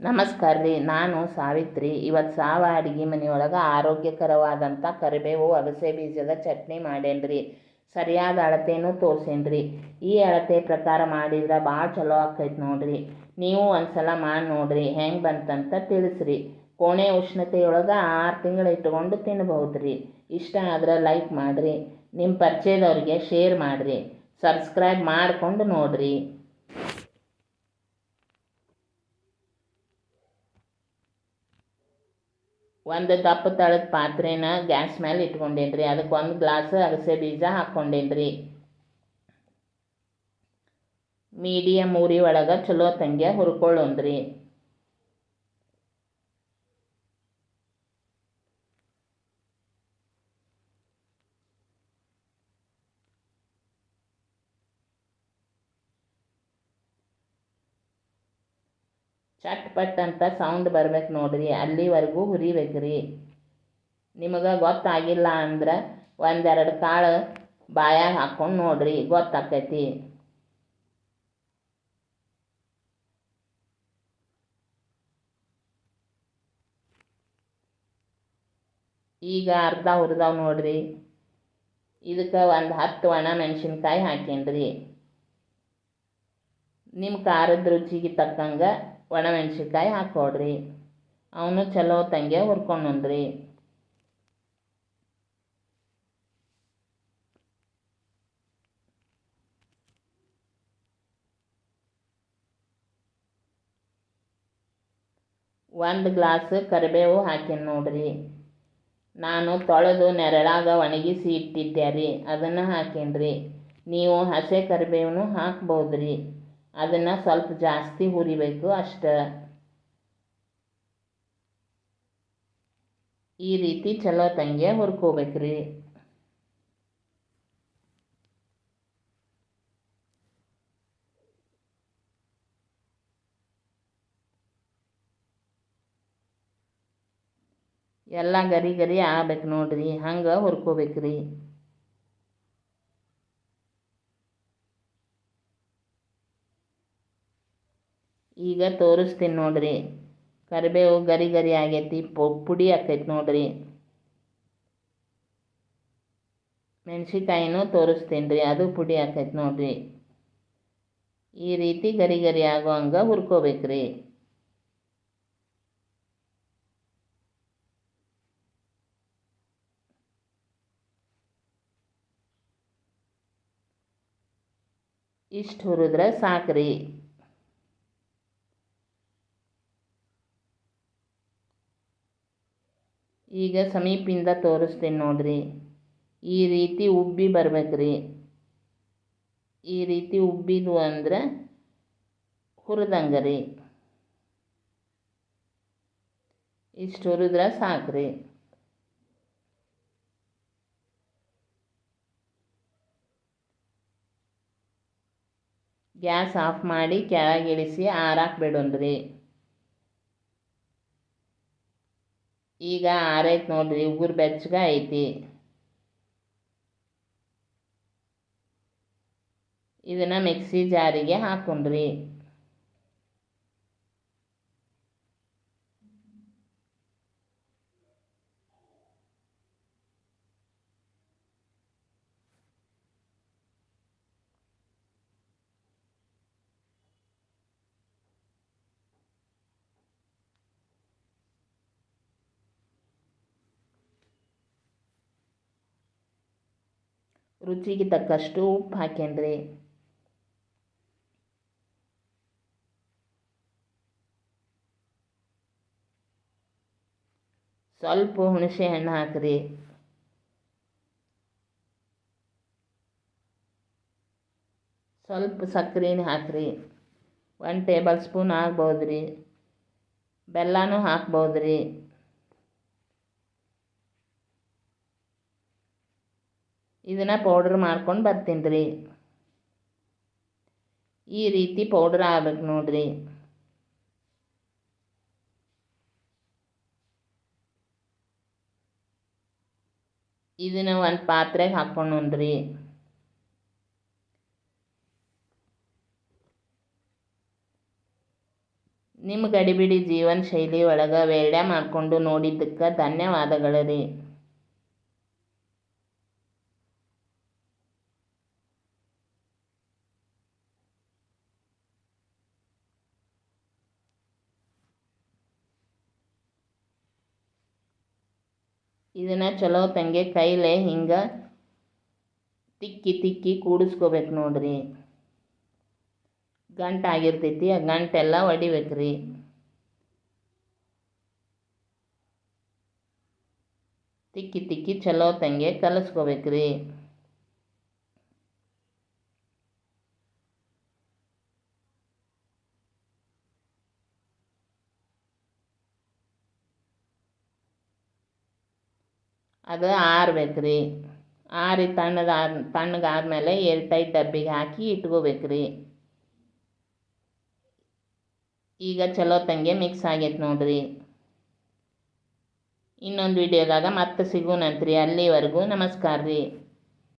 ನಮಸ್ಕಾರ ರೀ. ನಾನು ಸಾವಿತ್ರಿ. ಇವತ್ತು ಸಾವ ಅಡುಗೆ ಮನೆಯೊಳಗೆ ಆರೋಗ್ಯಕರವಾದಂಥ ಕರಿಬೇವು ಅಗಸೆ ಬೀಜದ ಚಟ್ನಿ ಮಾಡೇನ್ರಿ. ಸರಿಯಾದ ಅಳತೆನೂ ತೋರ್ಸೇನ್ರಿ. ಈ ಅಳತೆ ಪ್ರಕಾರ ಮಾಡಿದ್ರೆ ಭಾಳ ಚಲೋ ಆಕೈತೆ ನೋಡ್ರಿ. ನೀವು ಒಂದ್ಸಲ ಮಾಡಿ ನೋಡ್ರಿ, ಹೆಂಗೆ ಬಂತಂತ ತಿಳಿಸ್ರಿ. ಕೋಣೆ ಉಷ್ಣತೆಯೊಳಗೆ 6 ತಿಂಗಳು ಇಟ್ಕೊಂಡು ತಿನ್ಬಹುದು. ಇಷ್ಟ ಆದ್ರೆ ಲೈಕ್ ಮಾಡಿರಿ, ನಿಮ್ಮ ಪರಿಚಯದವ್ರಿಗೆ ಶೇರ್ ಮಾಡಿರಿ, ಸಬ್ಸ್ಕ್ರೈಬ್ ಮಾಡಿಕೊಂಡು ನೋಡ್ರಿ. ಒಂದು ದಪ್ಪ ತಳದ ಪಾತ್ರೆನ ಗ್ಯಾಸ್ ಮೇಲೆ ಇಟ್ಕೊಂಡೇನ್ರಿ. ಅದಕ್ಕೆ 1 ಗ್ಲಾಸ್ ಅಗಸೆ ಬೀಜ ಹಾಕ್ಕೊಂಡೇನ್ರಿ. ಮೀಡಿಯಮ್ ಉರಿ ಒಳಗೆ ಚಲೋ ತಂಗೆ ಹುರ್ಕೊಳ್ಳೋಣ್ರಿ. ಚಟ್ ಪಟ್ ಅಂತ ಸೌಂಡ್ ಬರ್ಬೇಕು ನೋಡ್ರಿ, ಅಲ್ಲಿವರೆಗೂ ಹುರಿಬೇಕ್ರಿ. ನಿಮಗೆ ಗೊತ್ತಾಗಿಲ್ಲ ಅಂದ್ರೆ 1-2 ಕಾಳು ಬಾಯಾಗ ಹಾಕ್ಕೊಂಡು ನೋಡ್ರಿ, ಗೊತ್ತಾಕೈತಿ. ಈಗ ಅರ್ಧ ಹುರಿದಾವ್ ನೋಡ್ರಿ. ಇದಕ್ಕೆ 10 ಒಣ ಮೆಣಸಿನ್ಕಾಯಿ ಹಾಕೇನ್ರಿ. ನಿಮ್ಮ ಖಾರದ ರುಚಿಗೆ ತಕ್ಕಂಗೆ ಒಣ ಮೆಣಸಿನ್ಕಾಯಿ ಹಾಕ್ಕೊಡ್ರಿ. ಅವನು ಚಲೋ ತಂಗೆ ಹುರ್ಕೊಂಡ್ರಿ. ಒಂದು ಗ್ಲಾಸ್ ಕರಿಬೇವು ಹಾಕೇನಿ ನೋಡ್ರಿ. ನಾನು ತೊಳೆದು ನೆರಳಾಗ ಒಣಗಿಸಿ ಇಟ್ಟಿದ್ದೆ ರೀ, ಅದನ್ನು ಹಾಕೇನ್ರಿ. ನೀವು ಹಸಿ ಕರಿಬೇವನು ಹಾಕ್ಬೋದ್ರಿ. ಅದನ್ನು ಸ್ವಲ್ಪ ಜಾಸ್ತಿ ಹುರಿಬೇಕು ಅಷ್ಟೆ. ಈ ರೀತಿ ಚಲೋ ತಂಗೆ ಹುರ್ಕೋಬೇಕ್ರಿ. ಎಲ್ಲ ಗರಿ ಗರಿ ಆಗ್ಬೇಕು ನೋಡ್ರಿ, ಹಂಗೆ ಹುರ್ಕೋಬೇಕ್ರಿ. ಈಗ ತೋರಿಸ್ತೀನಿ ನೋಡ್ರಿ. ಕರಿಬೇವು ಗರಿ ಗರಿ ಆಗೈತಿ, ಪುಡಿ ಆಕೈತಿ ನೋಡ್ರಿ. ಮೆಣಸಿನ್ಕಾಯಿನೂ ತೋರಿಸ್ತೀನಿ ರೀ, ಅದು ಪುಡಿ ಆಕೈತಿ ನೋಡ್ರಿ. ಈ ರೀತಿ ಗರಿ ಗರಿ ಆಗೋ ಹಂಗೆ ಹುರ್ಕೋಬೇಕ್ರಿ. ಇಷ್ಟು ಹುರಿದ್ರೆ ಸಾಕ್ರಿ. ಈಗ ಸಮೀಪಿಂದ ತೋರಿಸ್ತೀನಿ ನೋಡ್ರಿ. ಈ ರೀತಿ ಉಬ್ಬಿ ಬರ್ಬೇಕ್ರಿ. ಈ ರೀತಿ ಉಬ್ಬಿದ್ವು ಅಂದ್ರೆ ಹುರಿದಂಗೆ ರೀ. ಇಷ್ಟು ಹುರಿದ್ರೆ ಸಾಕ್ರಿ. ಗ್ಯಾಸ್ ಆಫ್ ಮಾಡಿ ಕೆಳಗಿಳಿಸಿ ಆರಾಕ್ ಬಿಡೋಣ್ರಿ. ಈಗ ಆರೈತೆ ನೋಡ್ರಿ, ಉಗುರು ಬೆಚ್ಚಗೆ ಐತಿ. ಇದನ್ನು ಮಿಕ್ಸಿ ಜಾರಿಗೆ ಹಾಕೊಂಡ್ರಿ. ರುಚಿಗೆ ತಕ್ಕಷ್ಟು ಉಪ್ಪು ಹಾಕೇನ್ರಿ. ಸ್ವಲ್ಪ ಹುಣಸೆ ಹಣ್ಣು ಹಾಕ್ರಿ. ಸ್ವಲ್ಪ ಸಕ್ಕರೆನ ಹಾಕ್ರಿ. 1 ಟೇಬಲ್ ಸ್ಪೂನ್ ಆಗ್ಬೋದ್ರಿ. ಬೆಲ್ಲನೂ ಹಾಕ್ಬೋದ್ರಿ. ಇದನ್ನು ಪೌಡ್ರ್ ಮಾಡ್ಕೊಂಡು ಬರ್ತೀನಿ ರೀ. ಈ ರೀತಿ ಪೌಡ್ರ್ ಆಗ್ಬೇಕು ನೋಡ್ರಿ. ಇದನ್ನು ಒಂದು ಪಾತ್ರೆಗೆ ಹಾಕ್ಕೊಂಡ್ರಿ. ನಿಮ್ಮ ಗಡಿಬಿಡಿ ಜೀವನ ಶೈಲಿ ಒಳಗೆ ವೇಳ್ಯ ಮಾಡಿಕೊಂಡು ನೋಡಿದ್ದಕ್ಕೆ ಧನ್ಯವಾದಗಳು ರೀ. ಇದನ್ನು ಚಲೋ ತಂಗೆ ಕೈಲೇ ಹಿಂಗೆ ತಿಕ್ಕಿ ತಿಕ್ಕಿ ಕೂಡಿಸ್ಕೋಬೇಕು ನೋಡ್ರಿ. ಗಂಟಾಗಿರ್ತೈತಿ, ಆ ಗಂಟೆಲ್ಲ ಹೊಡಿಬೇಕ್ರಿ. ತಿಕ್ಕಿ ತಿಕ್ಕಿ ಚಲೋ ತಂಗೆ ಕಲಿಸ್ಕೋಬೇಕ್ರಿ. ಅದು ಆರ್ಬೇಕ್ರಿ. ಆರಿ ತಣ್ಣಗಾದ್ಮೇಲೆ ಏರ್ಟೈಟ್ ಡಬ್ಬಿಗೆ ಹಾಕಿ ಇಟ್ಕೋಬೇಕ್ರಿ. ಈಗ ಚಲೋ ತಂಗೆ ಮಿಕ್ಸ್ ಆಗೈತೆ ನೋಡ್ರಿ. ಇನ್ನೊಂದು ವಿಡಿಯೋದಾಗ ಮತ್ತೆ ಸಿಗೋಣಂತ್ರಿ. ಅಲ್ಲಿವರೆಗೂ ನಮಸ್ಕಾರ ರೀ.